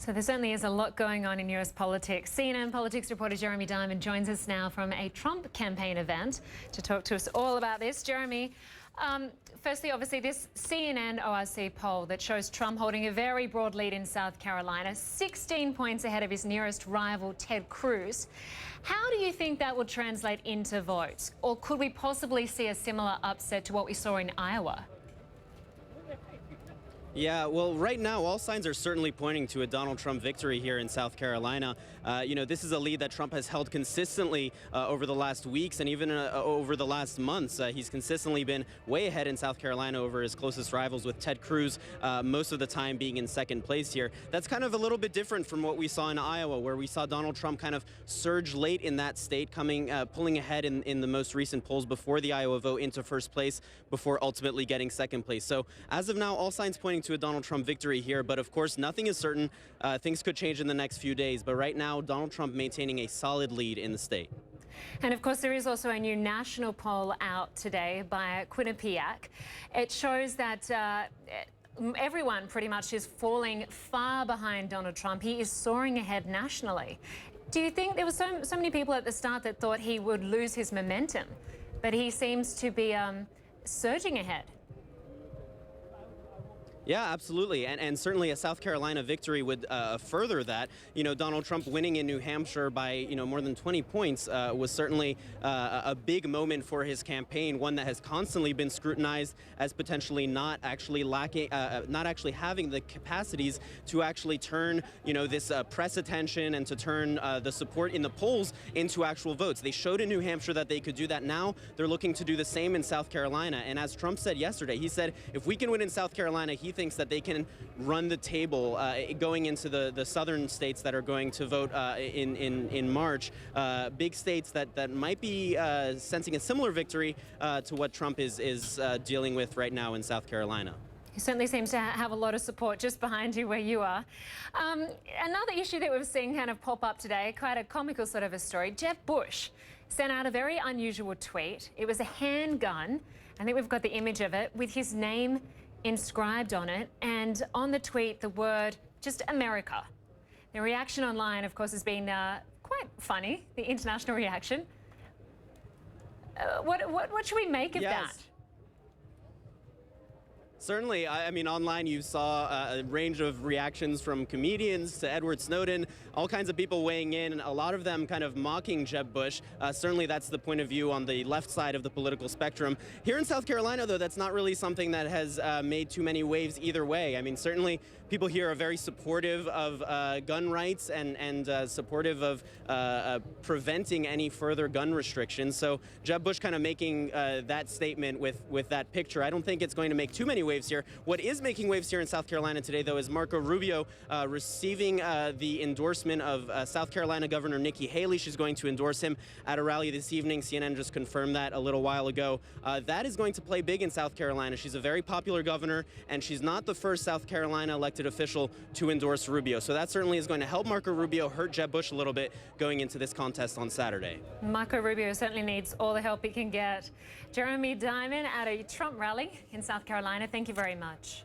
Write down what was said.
So there certainly is a lot going on in U.S. politics. CNN politics reporter Jeremy Diamond joins us now from a Trump campaign event to talk to us all about this. Jeremy, firstly, obviously, this CNN ORC poll that shows Trump holding a very broad lead in South Carolina, 16 points ahead of his nearest rival, Ted Cruz. How do you think that will translate into votes? Or could we possibly see a similar upset to what we saw in Iowa? Yeah, well, right now, all signs are certainly pointing to a Donald Trump victory here in South Carolina. This is a lead that Trump has held consistently over the last weeks and even over the last months. He's consistently been way ahead in South Carolina over his closest rivals, with Ted Cruz most of the time being in second place here. That's kind of a little bit different from what we saw in Iowa, where we saw Donald Trump kind of surge late in that state, pulling ahead in the most recent polls before the Iowa vote into first place, before ultimately getting second place. So as of now, all signs pointing to a Donald Trump victory here, but of course nothing is certain. Things could change in the next few days, but right now Donald Trump maintaining a solid lead in the state. And of course there is also a new national poll out today by Quinnipiac. It shows that everyone pretty much is falling far behind Donald Trump. He is soaring ahead nationally. Do you think there were so many people at the start that thought he would lose his momentum, but he seems to be surging ahead? Yeah, absolutely. And certainly a South Carolina victory would further that. Donald Trump winning in New Hampshire by, more than 20 points was certainly a big moment for his campaign, one that has constantly been scrutinized as potentially not actually having the capacities to actually turn, this press attention and to turn the support in the polls into actual votes. They showed in New Hampshire that they could do that. Now they're looking to do the same in South Carolina. And as Trump said yesterday, he said if we can win in South Carolina, he thinks that they can run the table going into the southern states that are going to vote in March. Big states that might be sensing a similar victory to what Trump is dealing with right now in South Carolina. He certainly seems to have a lot of support just behind you where you are. Another issue that we've seen kind of pop up today, quite a comical sort of a story. Jeb Bush sent out a very unusual tweet. It was a handgun. I think we've got the image of it with his name inscribed on it, and on the tweet the word just America. The reaction online, of course, has been quite funny, the international reaction. What should we make of that? Certainly. I mean, online you saw a range of reactions from comedians to Edward Snowden, all kinds of people weighing in, a lot of them kind of mocking Jeb Bush. Certainly that's the point of view on the left side of the political spectrum. Here in South Carolina, though, that's not really something that has made too many waves either way. I mean, certainly people here are very supportive of gun rights and supportive of preventing any further gun restrictions. So Jeb Bush kind of making that statement with that picture. I don't think it's going to make too many waves here. What is making waves here in South Carolina today, though, is Marco Rubio receiving the endorsement of South Carolina Governor Nikki Haley. She's going to endorse him at a rally this evening. CNN just confirmed that a little while ago. That is going to play big in South Carolina. She's a very popular governor, and she's not the first South Carolina elected official to endorse Rubio. So that certainly is going to help Marco Rubio hurt Jeb Bush a little bit going into this contest on Saturday. Marco Rubio certainly needs all the help he can get. Jeremy Diamond at a Trump rally in South Carolina. Thank you very much.